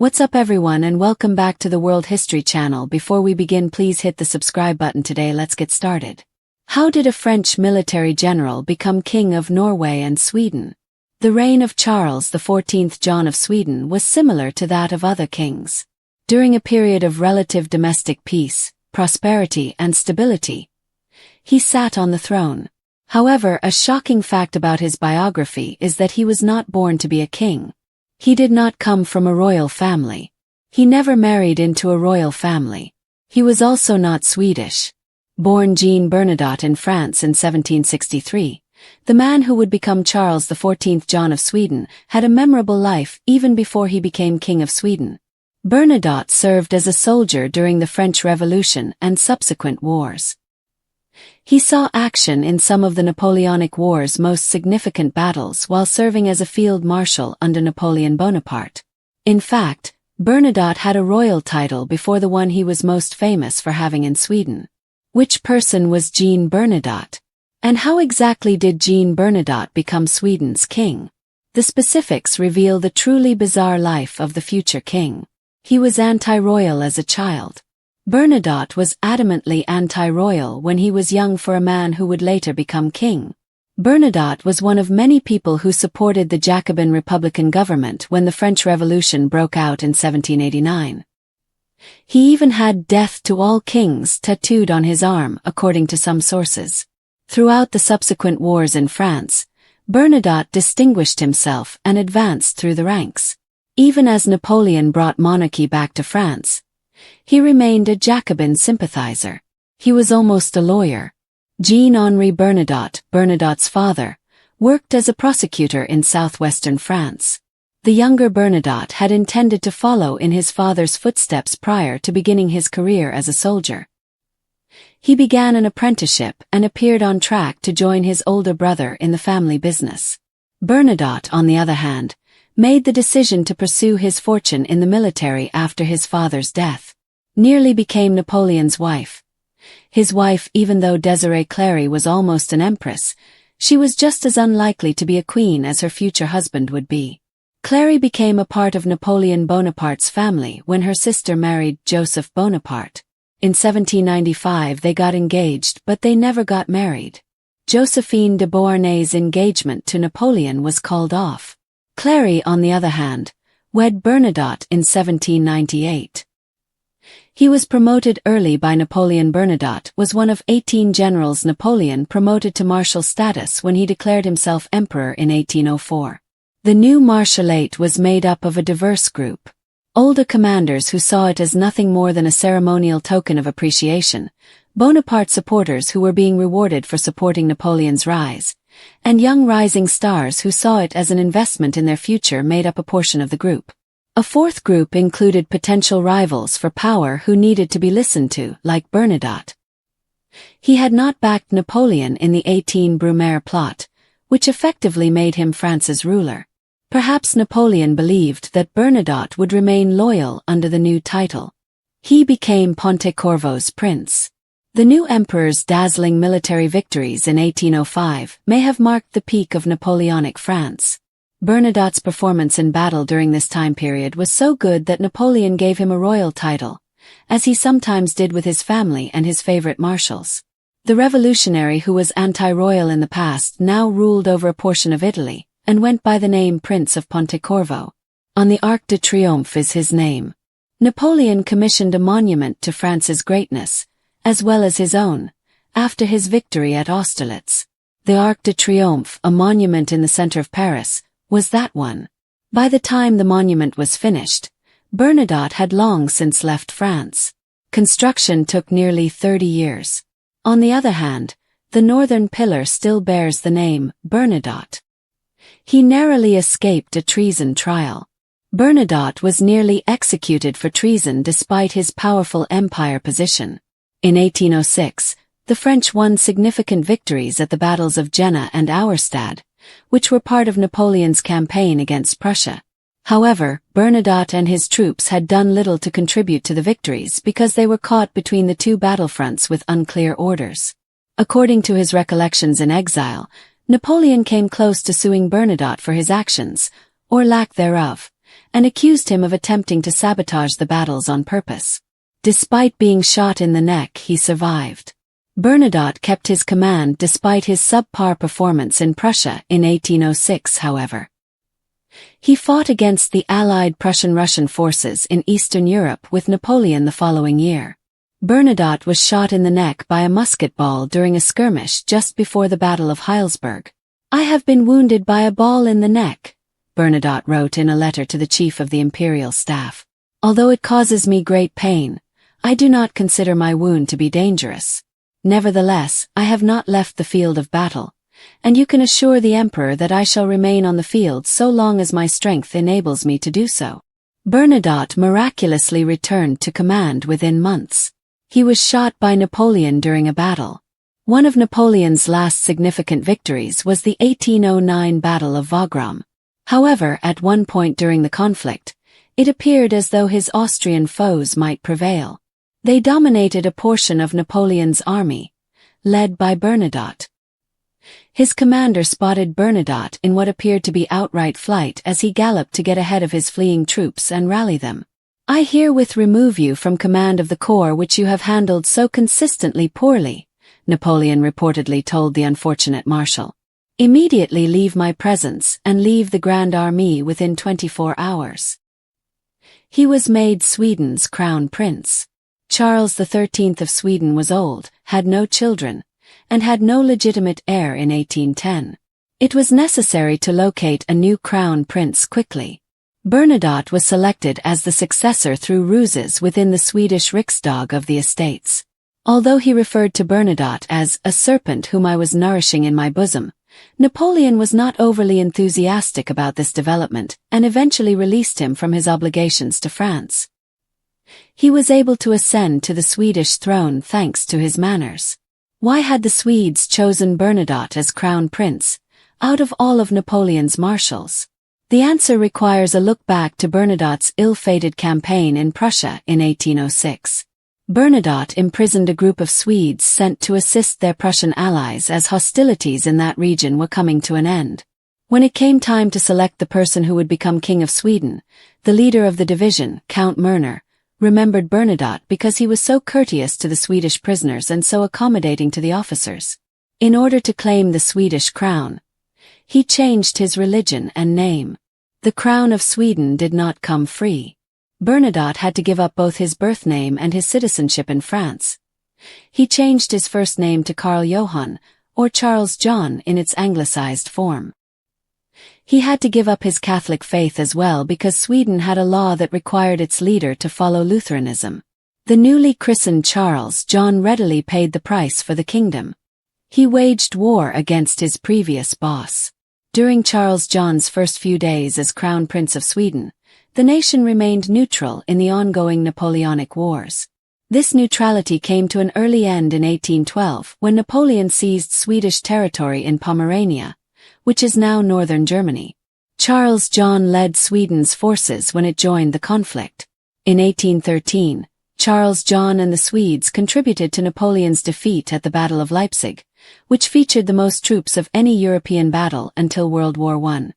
What's up everyone and welcome back to the World History channel. Before we begin, please hit the subscribe button today. Let's get started. How did a French military general become king of Norway and Sweden? The reign of Charles XIV John of Sweden was similar to that of other kings. During a period of relative domestic peace, prosperity and stability, he sat on the throne. However, a shocking fact about his biography is that he was not born to be a king. He did not come from a royal family. He never married into a royal family. He was also not Swedish. Born Jean Bernadotte in France in 1763, the man who would become Charles XIV John of Sweden had a memorable life even before he became King of Sweden. Bernadotte served as a soldier during the French Revolution and subsequent wars. He saw action in some of the Napoleonic War's most significant battles while serving as a field marshal under Napoleon Bonaparte. In fact, Bernadotte had a royal title before the one he was most famous for having in Sweden. Which person was Jean Bernadotte? And how exactly did Jean Bernadotte become Sweden's king? The specifics reveal the truly bizarre life of the future king. He was anti-royal as a child. Bernadotte was adamantly anti-royal when he was young for a man who would later become king. Bernadotte was one of many people who supported the Jacobin Republican government when the French Revolution broke out in 1789. He even had "Death to all kings" tattooed on his arm, according to some sources. Throughout the subsequent wars in France, Bernadotte distinguished himself and advanced through the ranks. Even as Napoleon brought monarchy back to France, he remained a Jacobin sympathizer. He was almost a lawyer. Jean-Henri Bernadotte, Bernadotte's father, worked as a prosecutor in southwestern France. The younger Bernadotte had intended to follow in his father's footsteps prior to beginning his career as a soldier. He began an apprenticeship and appeared on track to join his older brother in the family business. Bernadotte, on the other hand, made the decision to pursue his fortune in the military after his father's death. Nearly became Napoleon's wife. His wife, even though Désirée Clary was almost an empress, she was just as unlikely to be a queen as her future husband would be. Clary became a part of Napoleon Bonaparte's family when her sister married Joseph Bonaparte. In 1795 they got engaged, but they never got married. Josephine de Beauharnais' engagement to Napoleon was called off. Clary, on the other hand, wed Bernadotte in 1798. He was promoted early by Napoleon. Bernadotte was one of 18 generals Napoleon promoted to marshal status when he declared himself emperor in 1804. The new marshalate was made up of a diverse group. Older commanders who saw it as nothing more than a ceremonial token of appreciation, Bonaparte supporters who were being rewarded for supporting Napoleon's rise, and young rising stars who saw it as an investment in their future made up a portion of the group. A fourth group included potential rivals for power who needed to be listened to, like Bernadotte. He had not backed Napoleon in the 18 Brumaire plot, which effectively made him France's ruler. Perhaps Napoleon believed that Bernadotte would remain loyal under the new title. He became Pontecorvo's prince. The new emperor's dazzling military victories in 1805 may have marked the peak of Napoleonic France. Bernadotte's performance in battle during this time period was so good that Napoleon gave him a royal title, as he sometimes did with his family and his favorite marshals. The revolutionary who was anti-royal in the past now ruled over a portion of Italy, and went by the name Prince of Pontecorvo. On the Arc de Triomphe is his name. Napoleon commissioned a monument to France's greatness, as well as his own, after his victory at Austerlitz. The Arc de Triomphe, a monument in the center of Paris, was that one. By the time the monument was finished, Bernadotte had long since left France. Construction took nearly 30 years. On the other hand, the northern pillar still bears the name Bernadotte. He narrowly escaped a treason trial. Bernadotte was nearly executed for treason despite his powerful empire position. In 1806, the French won significant victories at the battles of Jena and Auerstadt, which were part of Napoleon's campaign against Prussia. However, Bernadotte and his troops had done little to contribute to the victories because they were caught between the two battlefronts with unclear orders. According to his recollections in exile, Napoleon came close to suing Bernadotte for his actions, or lack thereof, and accused him of attempting to sabotage the battles on purpose. Despite being shot in the neck, he survived. Bernadotte kept his command despite his subpar performance in Prussia in 1806, however. He fought against the Allied Prussian-Russian forces in Eastern Europe with Napoleon the following year. Bernadotte was shot in the neck by a musket ball during a skirmish just before the Battle of Heilsberg. "I have been wounded by a ball in the neck," Bernadotte wrote in a letter to the chief of the imperial staff. "Although it causes me great pain, I do not consider my wound to be dangerous. Nevertheless, I have not left the field of battle, and you can assure the emperor that I shall remain on the field so long as my strength enables me to do so." Bernadotte miraculously returned to command within months. He was shot by Napoleon during a battle. One of Napoleon's last significant victories was the 1809 Battle of Wagram. However, at one point during the conflict, it appeared as though his Austrian foes might prevail. They dominated a portion of Napoleon's army, led by Bernadotte. His commander spotted Bernadotte in what appeared to be outright flight as he galloped to get ahead of his fleeing troops and rally them. "I herewith remove you from command of the corps which you have handled so consistently poorly," Napoleon reportedly told the unfortunate marshal. "Immediately leave my presence and leave the Grand Army within 24 hours." He was made Sweden's crown prince. Charles XIII of Sweden was old, had no children, and had no legitimate heir in 1810. It was necessary to locate a new crown prince quickly. Bernadotte was selected as the successor through ruses within the Swedish Riksdag of the Estates. Although he referred to Bernadotte as a serpent whom I was nourishing in my bosom, Napoleon was not overly enthusiastic about this development and eventually released him from his obligations to France. He was able to ascend to the Swedish throne thanks to his manners. Why had the Swedes chosen Bernadotte as crown prince, out of all of Napoleon's marshals? The answer requires a look back to Bernadotte's ill-fated campaign in Prussia in 1806. Bernadotte imprisoned a group of Swedes sent to assist their Prussian allies as hostilities in that region were coming to an end. When it came time to select the person who would become King of Sweden, the leader of the division, Count Murner, remembered Bernadotte because he was so courteous to the Swedish prisoners and so accommodating to the officers. In order to claim the Swedish crown, he changed his religion and name. The crown of Sweden did not come free. Bernadotte had to give up both his birth name and his citizenship in France. He changed his first name to Karl Johan, or Charles John in its anglicized form. He had to give up his Catholic faith as well because Sweden had a law that required its leader to follow Lutheranism. The newly christened Charles John readily paid the price for the kingdom. He waged war against his previous boss. During Charles John's first few days as Crown Prince of Sweden, the nation remained neutral in the ongoing Napoleonic Wars. This neutrality came to an early end in 1812 when Napoleon seized Swedish territory in Pomerania, which is now northern Germany. Charles John led Sweden's forces when it joined the conflict. In 1813, Charles John and the Swedes contributed to Napoleon's defeat at the Battle of Leipzig, which featured the most troops of any European battle until World War I.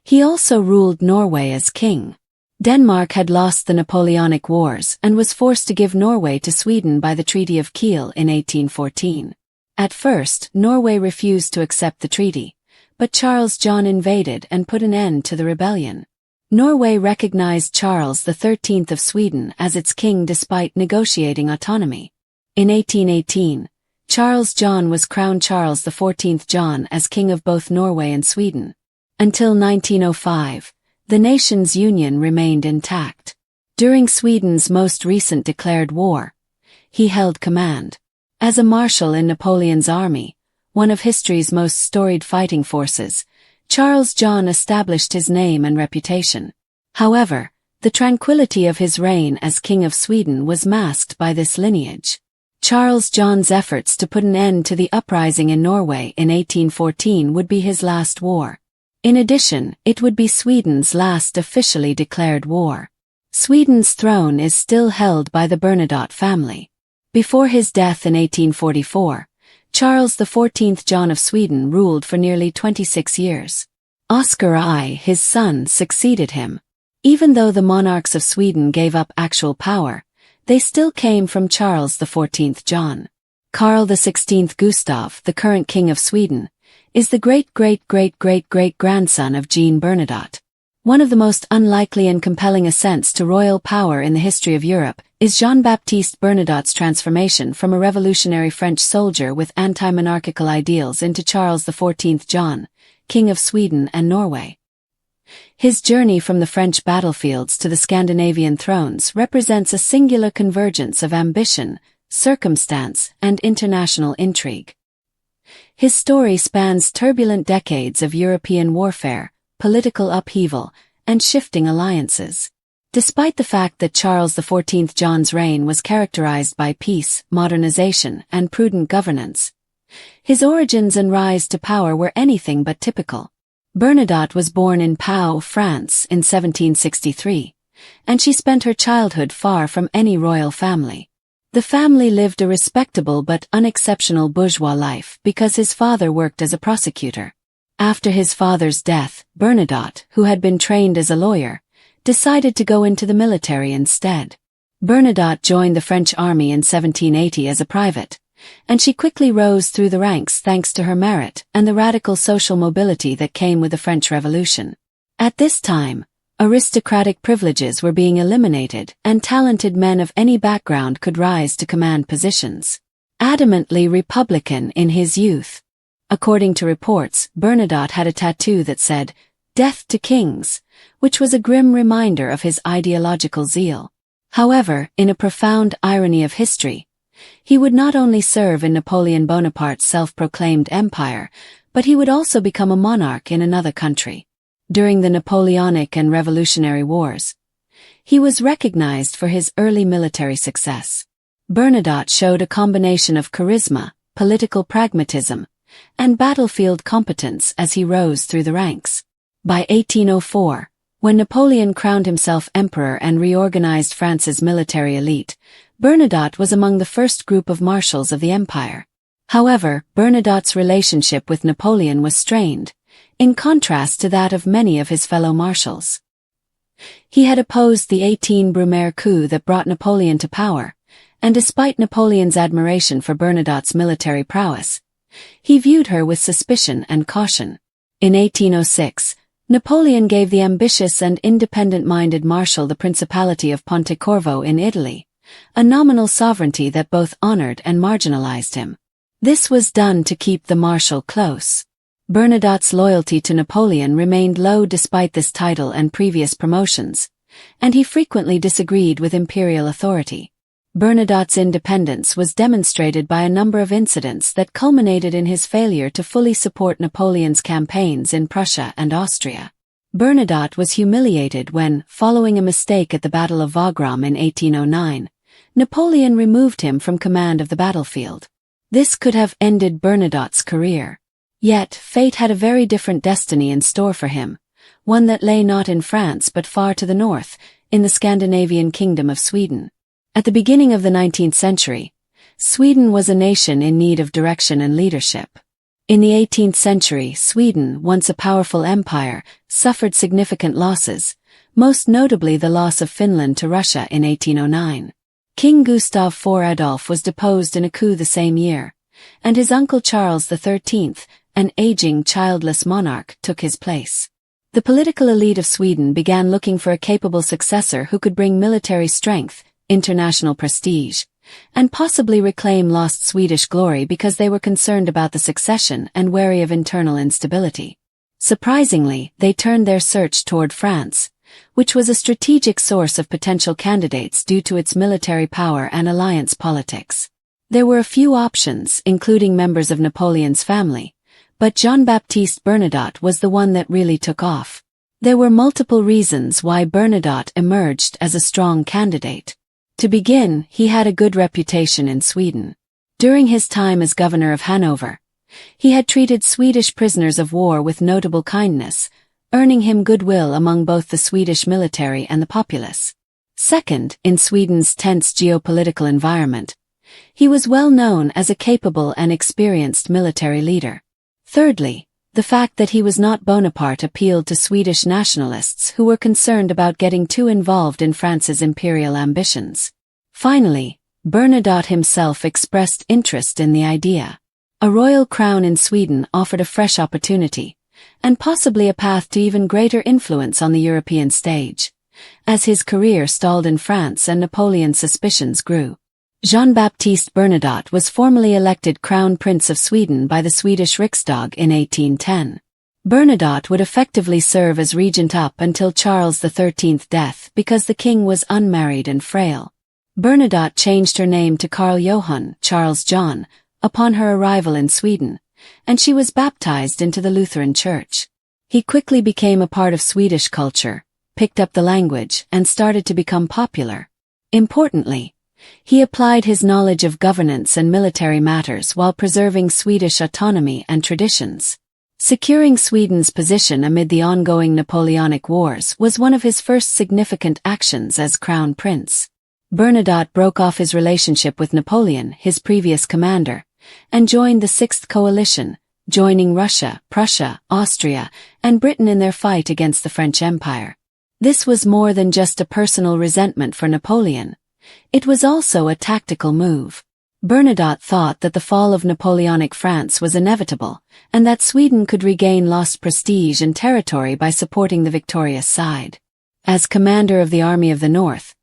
He also ruled Norway as king. Denmark had lost the Napoleonic Wars and was forced to give Norway to Sweden by the Treaty of Kiel in 1814. At first, Norway refused to accept the treaty, but Charles John invaded and put an end to the rebellion. Norway recognized Charles XIII of Sweden as its king despite negotiating autonomy. In 1818, Charles John was crowned Charles XIV John as king of both Norway and Sweden. Until 1905, the nation's union remained intact. During Sweden's most recent declared war, he held command. As a marshal in Napoleon's army, one of history's most storied fighting forces, Charles John established his name and reputation. However, the tranquility of his reign as King of Sweden was masked by this lineage. Charles John's efforts to put an end to the uprising in Norway in 1814 would be his last war. In addition, it would be Sweden's last officially declared war. Sweden's throne is still held by the Bernadotte family. Before his death in 1844, Charles XIV John of Sweden ruled for nearly 26 years. Oscar I, his son, succeeded him. Even though the monarchs of Sweden gave up actual power, they still came from Charles XIV John. Carl XVI Gustav, the current King of Sweden, is the great-great-great-great-great-grandson of Jean Bernadotte. One of the most unlikely and compelling ascents to royal power in the history of Europe is Jean-Baptiste Bernadotte's transformation from a revolutionary French soldier with anti-monarchical ideals into Charles XIV John, King of Sweden and Norway. His journey from the French battlefields to the Scandinavian thrones represents a singular convergence of ambition, circumstance, and international intrigue. His story spans turbulent decades of European warfare, political upheaval, and shifting alliances. Despite the fact that Charles XIV John's reign was characterized by peace, modernization, and prudent governance, his origins and rise to power were anything but typical. Bernadotte was born in Pau, France, in 1763, and she spent her childhood far from any royal family. The family lived a respectable but unexceptional bourgeois life because his father worked as a prosecutor. After his father's death, Bernadotte, who had been trained as a lawyer, decided to go into the military instead. Bernadotte joined the French army in 1780 as a private, and she quickly rose through the ranks thanks to her merit and the radical social mobility that came with the French Revolution. At this time, aristocratic privileges were being eliminated and talented men of any background could rise to command positions. Adamantly Republican in his youth. According to reports, Bernadotte had a tattoo that said, "Death to Kings," which was a grim reminder of his ideological zeal. However, in a profound irony of history, he would not only serve in Napoleon Bonaparte's self-proclaimed empire, but he would also become a monarch in another country. During the Napoleonic and Revolutionary Wars, he was recognized for his early military success. Bernadotte showed a combination of charisma, political pragmatism, and battlefield competence as he rose through the ranks. By 1804, when Napoleon crowned himself emperor and reorganized France's military elite, Bernadotte was among the first group of marshals of the empire. However, Bernadotte's relationship with Napoleon was strained, in contrast to that of many of his fellow marshals. He had opposed the 18 Brumaire coup that brought Napoleon to power, and despite Napoleon's admiration for Bernadotte's military prowess, he viewed her with suspicion and caution. In 1806, Napoleon gave the ambitious and independent-minded Marshal the Principality of Pontecorvo in Italy, a nominal sovereignty that both honored and marginalized him. This was done to keep the Marshal close. Bernadotte's loyalty to Napoleon remained low despite this title and previous promotions, and he frequently disagreed with imperial authority. Bernadotte's independence was demonstrated by a number of incidents that culminated in his failure to fully support Napoleon's campaigns in Prussia and Austria. Bernadotte was humiliated when, following a mistake at the Battle of Wagram in 1809, Napoleon removed him from command of the battlefield. This could have ended Bernadotte's career. Yet, fate had a very different destiny in store for him, one that lay not in France but far to the north, in the Scandinavian kingdom of Sweden. At the beginning of the 19th century, Sweden was a nation in need of direction and leadership. In the 18th century, Sweden, once a powerful empire, suffered significant losses, most notably the loss of Finland to Russia in 1809. King Gustav IV Adolf was deposed in a coup the same year, and his uncle Charles XIII, an aging childless monarch, took his place. The political elite of Sweden began looking for a capable successor who could bring military strength, international prestige, and possibly reclaim lost Swedish glory because they were concerned about the succession and wary of internal instability. Surprisingly, they turned their search toward France, which was a strategic source of potential candidates due to its military power and alliance politics. There were a few options, including members of Napoleon's family, but Jean-Baptiste Bernadotte was the one that really took off. There were multiple reasons why Bernadotte emerged as a strong candidate. To begin, he had a good reputation in Sweden. During his time as governor of Hanover, he had treated Swedish prisoners of war with notable kindness, earning him goodwill among both the Swedish military and the populace. Second, in Sweden's tense geopolitical environment, he was well known as a capable and experienced military leader. Thirdly, The fact that he was not Bonaparte appealed to Swedish nationalists who were concerned about getting too involved in France's imperial ambitions. Finally, Bernadotte himself expressed interest in the idea. A royal crown in Sweden offered a fresh opportunity, and possibly a path to even greater influence on the European stage. As his career stalled in France and Napoleon's suspicions grew, Jean-Baptiste Bernadotte was formally elected Crown Prince of Sweden by the Swedish Riksdag in 1810. Bernadotte would effectively serve as regent up until Charles XIII's death because the king was unmarried and frail. Bernadotte changed her name to Carl Johan, Charles John, upon her arrival in Sweden, and she was baptized into the Lutheran Church. He quickly became a part of Swedish culture, picked up the language, and started to become popular. Importantly, he applied his knowledge of governance and military matters while preserving Swedish autonomy and traditions. Securing Sweden's position amid the ongoing Napoleonic Wars was one of his first significant actions as Crown Prince. Bernadotte broke off his relationship with Napoleon, his previous commander, and joined the Sixth Coalition, joining Russia, Prussia, Austria, and Britain in their fight against the French Empire. This was more than just a personal resentment for Napoleon. It was also a tactical move. Bernadotte thought that the fall of Napoleonic France was inevitable, and that Sweden could regain lost prestige and territory by supporting the victorious side. As commander of the Army of the North,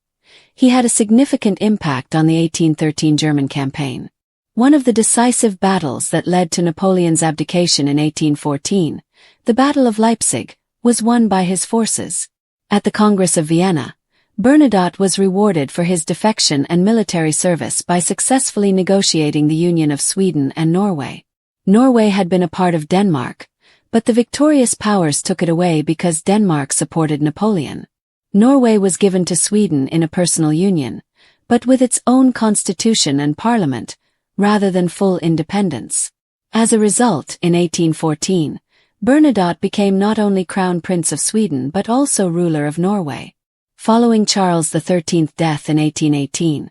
he had a significant impact on the 1813 German campaign. One of the decisive battles that led to Napoleon's abdication in 1814, the Battle of Leipzig, was won by his forces. At the Congress of Vienna, Bernadotte was rewarded for his defection and military service by successfully negotiating the union of Sweden and Norway. Norway had been a part of Denmark, but the victorious powers took it away because Denmark supported Napoleon. Norway was given to Sweden in a personal union, but with its own constitution and parliament, rather than full independence. As a result, in 1814, Bernadotte became not only Crown Prince of Sweden but also ruler of Norway. Following Charles XIII's death in 1818,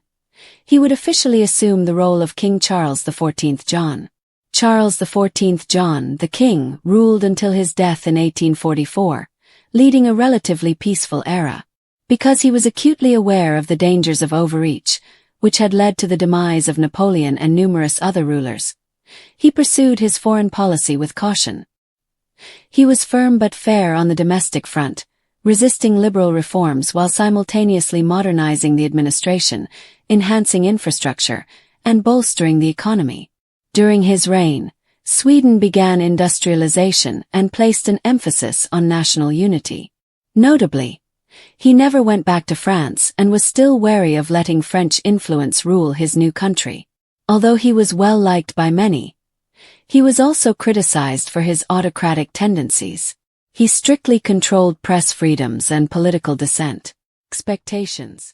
he would officially assume the role of King Charles XIV John. Charles XIV John, the king, ruled until his death in 1844, leading a relatively peaceful era. Because he was acutely aware of the dangers of overreach, which had led to the demise of Napoleon and numerous other rulers, he pursued his foreign policy with caution. He was firm but fair on the domestic front, resisting liberal reforms while simultaneously modernizing the administration, enhancing infrastructure, and bolstering the economy. During his reign, Sweden began industrialization and placed an emphasis on national unity. Notably, he never went back to France and was still wary of letting French influence rule his new country. Although he was well liked by many, he was also criticized for his autocratic tendencies. He strictly controlled press freedoms and political dissent. Expectations.